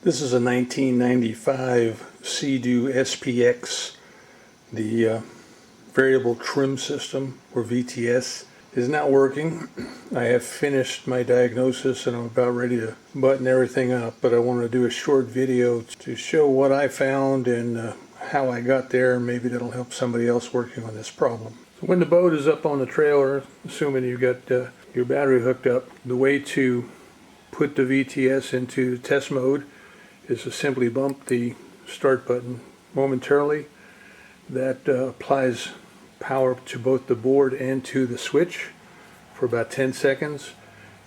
This is a 1995 Sea-Doo SPX. The variable trim system, or VTS, is not working. I have finished my diagnosis and I'm about ready to button everything up, but I want to do a short video to show what I found and how I got there. Maybe that'll help somebody else working on this problem. So when the boat is up on the trailer, assuming you've got your battery hooked up, the way to put the VTS into test mode is to simply bump the start button momentarily. That applies power to both the board and to the switch for about 10 seconds.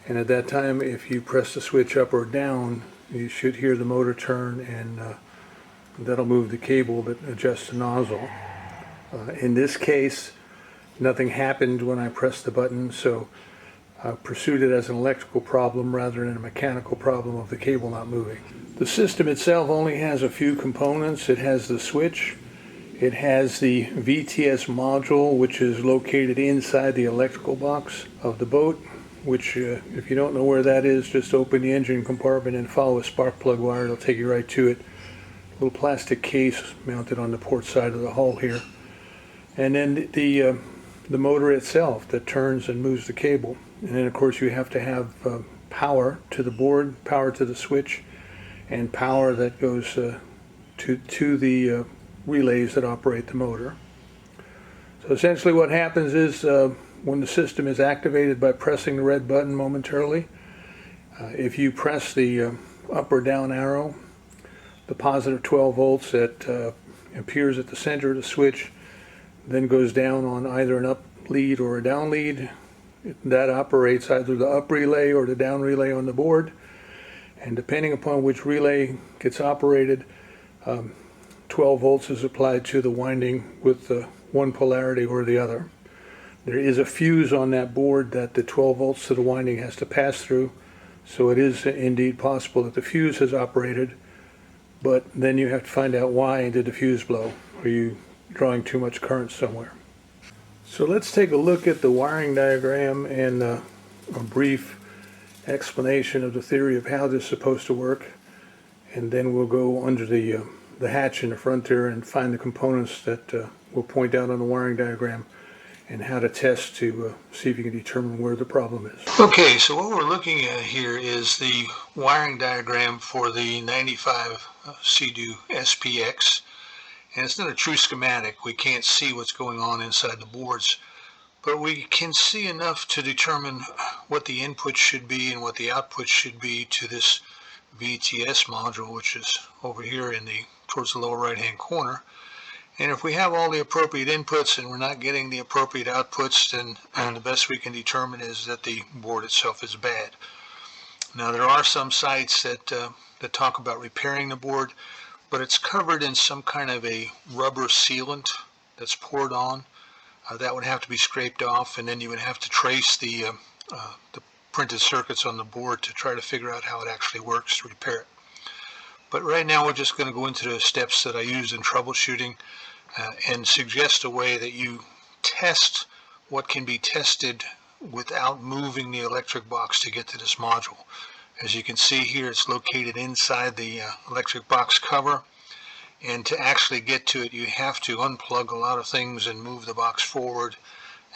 And at that time, if you press the switch up or down, you should hear the motor turn, and that'll move the cable that adjusts the nozzle. In this case, nothing happened when I pressed the button, so I pursued it as an electrical problem rather than a mechanical problem of the cable not moving. The system itself only has a few components. It has the switch, it has the VTS module, which is located inside the electrical box of the boat, which if you don't know where that is, just open the engine compartment and follow a spark plug wire. It'll take you right to it. A little plastic case mounted on the port side of the hull here. And then the motor itself that turns and moves the cable. And then of course you have to have power to the board, power to the switch, and power that goes to the relays that operate the motor. So essentially what happens is when the system is activated by pressing the red button momentarily, if you press the up or down arrow, the positive 12 volts that appears at the center of the switch then goes down on either an up lead or a down lead. That operates either the up relay or the down relay on the board, and depending upon which relay gets operated, 12 volts is applied to the winding with one polarity or the other. There is a fuse on that board that the 12 volts to the winding has to pass through, so it is indeed possible that the fuse has operated, but then you have to find out why did the fuse blow. Are you drawing too much current somewhere? So let's take a look at the wiring diagram and a brief explanation of the theory of how this is supposed to work, and then we'll go under the hatch in the front there and find the components that we'll point out on the wiring diagram and how to test to see if you can determine where the problem is. Okay, so what we're looking at here is the wiring diagram for the 95 Sea-Doo SPX. And it's not a true schematic. We can't see what's going on inside the boards, but we can see enough to determine what the input should be and what the output should be to this VTS module, which is over here towards the lower right hand corner. And if we have all the appropriate inputs and we're not getting the appropriate outputs, then the best we can determine is that the board itself is bad. Now there are some sites that talk about repairing the board, but it's covered in some kind of a rubber sealant that's poured on. That would have to be scraped off, and then you would have to trace the printed circuits on the board to try to figure out how it actually works to repair it. But right now we're just going to go into the steps that I used in troubleshooting and suggest a way that you test what can be tested without moving the electric box to get to this module. As you can see here, it's located inside the electric box cover, and to actually get to it you have to unplug a lot of things and move the box forward,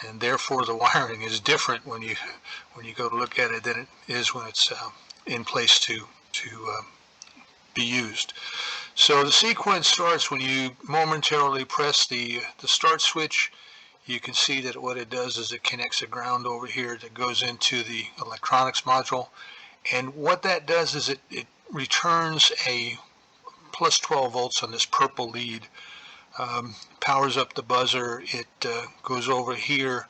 and therefore the wiring is different when you go to look at it than it is when it's in place to be used. So the sequence starts when you momentarily press the start switch. You can see that what it does is it connects a ground over here that goes into the electronics module. And what that does is it returns a plus 12 volts on this purple lead, powers up the buzzer. It goes over here,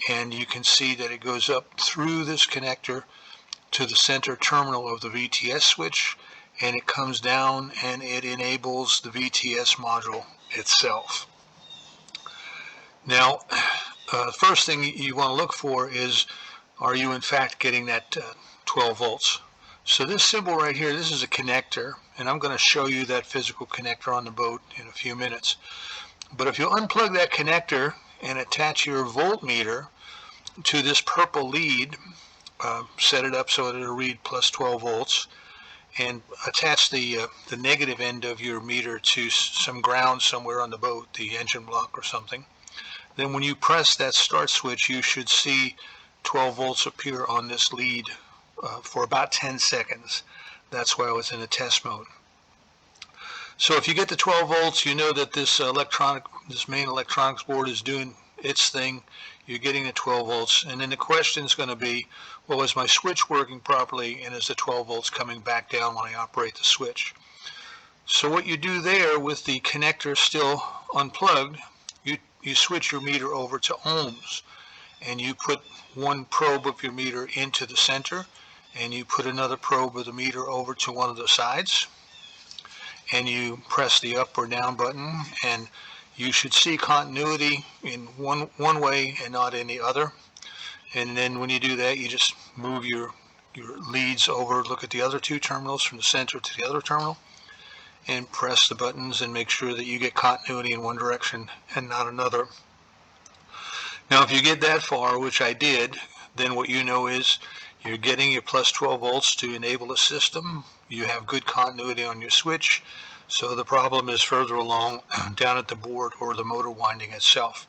and you can see that it goes up through this connector to the center terminal of the VTS switch, and it comes down and it enables the VTS module itself. Now, the first thing you want to look for is, are you in fact getting that 12 volts? So this symbol right here, this is a connector, and I'm going to show you that physical connector on the boat in a few minutes. But if you unplug that connector and attach your voltmeter to this purple lead, set it up so that it'll read plus 12 volts, and attach the negative end of your meter to some ground somewhere on the boat, the engine block or something. Then when you press that start switch, you should see 12 volts appear on this lead for about 10 seconds. That's why I was in a test mode. So if you get the 12 volts, you know that this main electronics board is doing its thing. You're getting the 12 volts, and then the question is going to be, well, is my switch working properly, and is the 12 volts coming back down when I operate the switch? So what you do there with the connector still unplugged, you switch your meter over to ohms, and you put one probe of your meter into the center, and you put another probe of the meter over to one of the sides, and you press the up or down button, and you should see continuity in one way and not in the other. And then when you do that, you just move your leads over, look at the other two terminals from the center to the other terminal, and press the buttons and make sure that you get continuity in one direction and not another. Now if you get that far, which I did, then what you know is you're getting your plus 12 volts to enable the system. You have good continuity on your switch, so the problem is further along down at the board or the motor winding itself.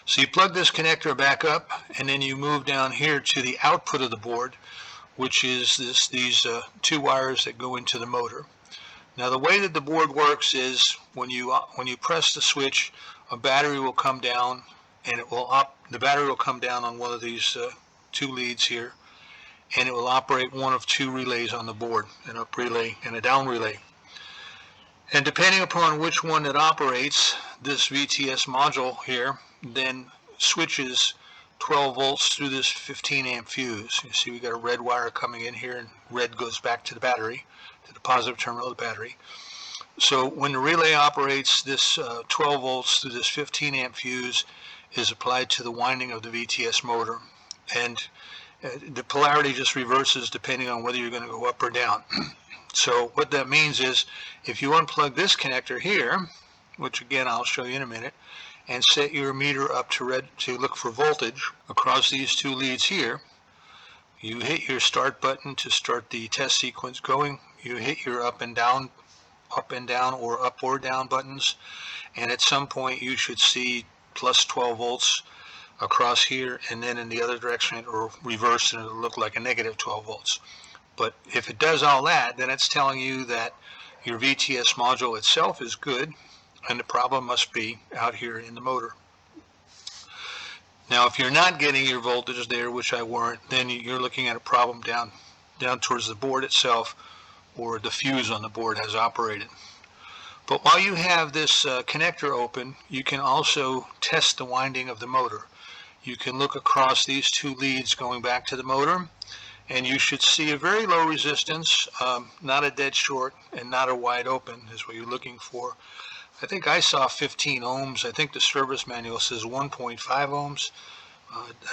So you plug this connector back up, and then you move down here to the output of the board, which is these two wires that go into the motor. Now the way that the board works is when you press the switch, a battery will come down, and the battery will come down on one of these two leads here, and it will operate one of two relays on the board, an up relay and a down relay. And depending upon which one it operates, this VTS module here then switches 12 volts through this 15 amp fuse. You see we got a red wire coming in here, and red goes back to the battery, to the positive terminal of the battery. So when the relay operates, this 12 volts through this 15 amp fuse is applied to the winding of the VTS motor, and the polarity just reverses depending on whether you're going to go up or down. So what that means is if you unplug this connector here, which again I'll show you in a minute, and set your meter up to red to look for voltage across these two leads here, you hit your start button to start the test sequence going. You hit your up and down or up or down buttons, and at some point you should see plus 12 volts across here, and then in the other direction it will reverse and it'll look like a negative 12 volts. But if it does all that, then it's telling you that your VTS module itself is good, and the problem must be out here in the motor. Now if you're not getting your voltage there, which I weren't, then you're looking at a problem down towards the board itself, or the fuse on the board has operated. But while you have this connector open, you can also test the winding of the motor. You can look across these two leads going back to the motor, and you should see a very low resistance, not a dead short and not a wide open is what you're looking for. I think I saw 15 ohms. I think the service manual says 1.5 ohms.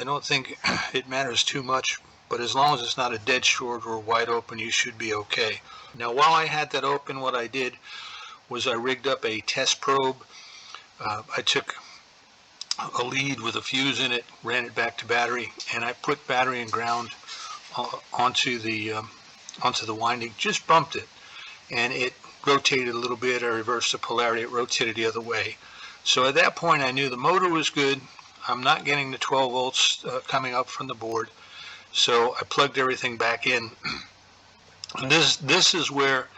I don't think it matters too much, but as long as it's not a dead short or wide open, you should be okay. Now while I had that open, what I did was I rigged up a test probe. I took a lead with a fuse in it, ran it back to battery, and I put battery and ground onto the winding, just bumped it, and it rotated a little bit. I reversed the polarity, it rotated the other way. So at that point I knew the motor was good. I'm not getting the 12 volts coming up from the board, so I plugged everything back in. And this is where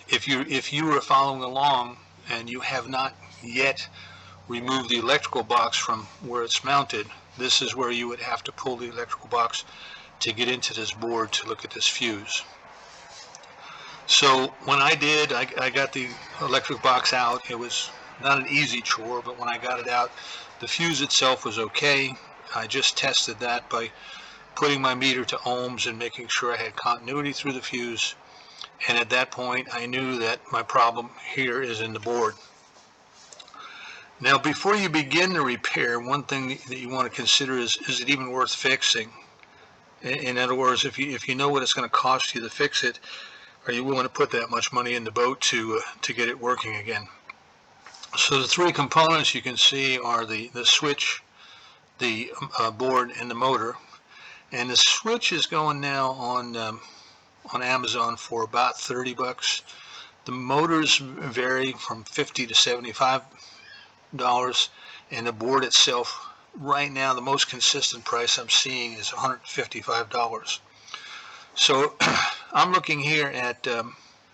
if you were following along and you have not yet removed the electrical box from where it's mounted, this is where you would have to pull the electrical box to get into this board to look at this fuse. So when I did, I got the electric box out. It was not an easy chore, but when I got it out, the fuse itself was okay. I just tested that by putting my meter to ohms and making sure I had continuity through the fuse. And at that point, I knew that my problem here is in the board. Now, before you begin the repair, one thing that you want to consider is it even worth fixing? In other words, if you know what it's going to cost you to fix it, are you willing to put that much money in the boat to get it working again? So the three components you can see are the switch, the board, and the motor. And the switch is going now on on Amazon for about 30 bucks. The motors vary from $50 to $75, and the board itself, right now, the most consistent price I'm seeing is $155. So I'm looking here at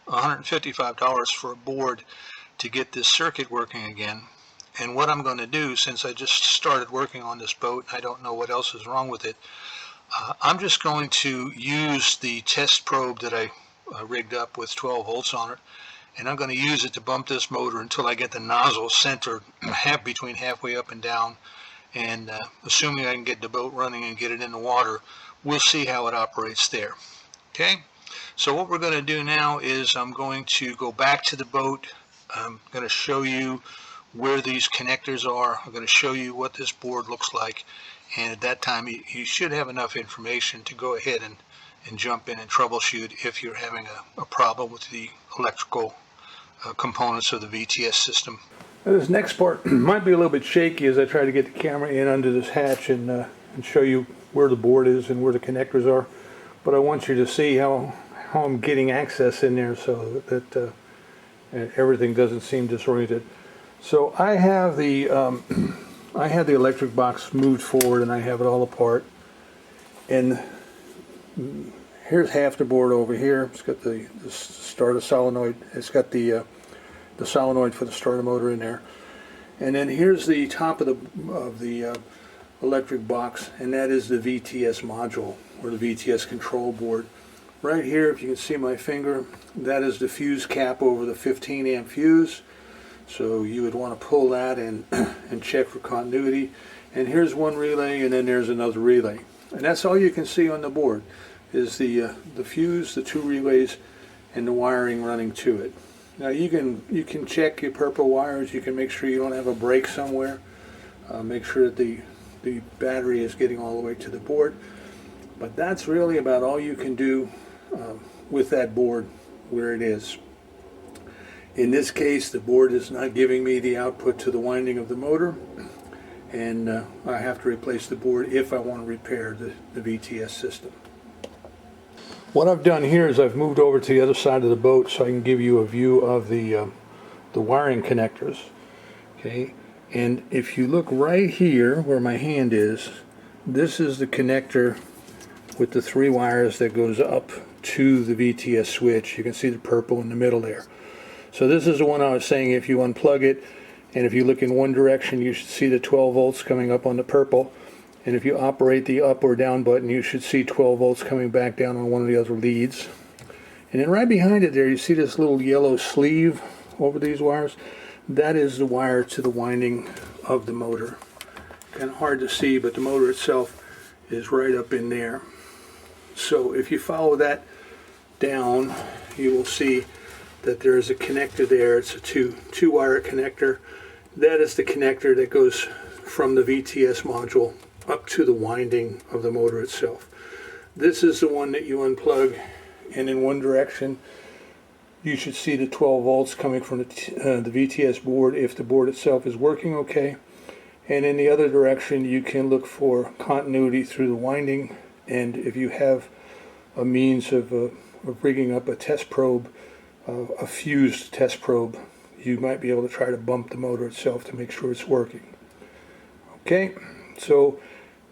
$155 for a board to get this circuit working again. And what I'm going to do, since I just started working on this boat, I don't know what else is wrong with it, I'm just going to use the test probe that I rigged up with 12 volts on it, and I'm going to use it to bump this motor until I get the nozzle centered between halfway up and down. And assuming I can get the boat running and get it in the water, we'll see how it operates there. Okay, so what we're going to do now is I'm going to go back to the boat. I'm going to show you where these connectors are. I'm going to show you what this board looks like, and at that time you should have enough information to go ahead and jump in and troubleshoot if you're having a problem with the electrical components of the VTS system. Now, this next part might be a little bit shaky as I try to get the camera in under this hatch and show you where the board is and where the connectors are. But I want you to see how I'm getting access in there so that everything doesn't seem disoriented. So I have the electric box moved forward and I have it all apart. And here's half the board over here. It's got the starter solenoid. It's got the solenoid for the starter motor in there. And then here's the top of the electric box, and that is the VTS module, or the VTS control board. Right here, if you can see my finger, that is the fuse cap over the 15 amp fuse. So you would want to pull that and check for continuity. And here's one relay, and then there's another relay. And that's all you can see on the board, is the fuse, the two relays, and the wiring running to it. Now you can check your purple wires. You can make sure you don't have a break somewhere. Make sure that the battery is getting all the way to the board. But that's really about all you can do with that board where it is. In this case, the board is not giving me the output to the winding of the motor, and I have to replace the board if I want to repair the VTS system. What I've done here is I've moved over to the other side of the boat so I can give you a view of the wiring connectors. Okay, and if you look right here where my hand is, this is the connector with the 3 wires that goes up to the VTS switch. You can see the purple in the middle there. So this is the one I was saying, if you unplug it and if you look in one direction, you should see the 12 volts coming up on the purple. And if you operate the up or down button, you should see 12 volts coming back down on one of the other leads. And then right behind it there, you see this little yellow sleeve over these wires. That is the wire to the winding of the motor. Kind of hard to see, but the motor itself is right up in there. So if you follow that down, you will see that there is a connector there. It's a two wire connector. That is the connector that goes from the VTS module up to the winding of the motor itself. This is the one that you unplug, and in one direction you should see the 12 volts coming from the VTS board if the board itself is working okay. And in the other direction you can look for continuity through the winding, and if you have a means of rigging up a test probe, a fused test probe, you might be able to try to bump the motor itself to make sure it's working. Okay, so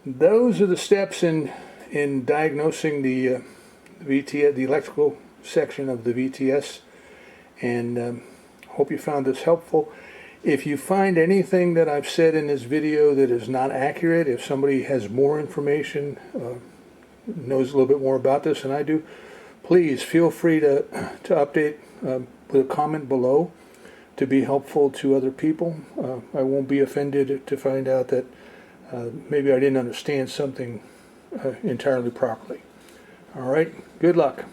those are the steps in diagnosing the VTS, the electrical section of the VTS, and hope you found this helpful. If you find anything that I've said in this video that is not accurate, if somebody has more information, knows a little bit more about this than I do, please feel free to update with a comment below to be helpful to other people. I won't be offended to find out that maybe I didn't understand something entirely properly. All right, good luck.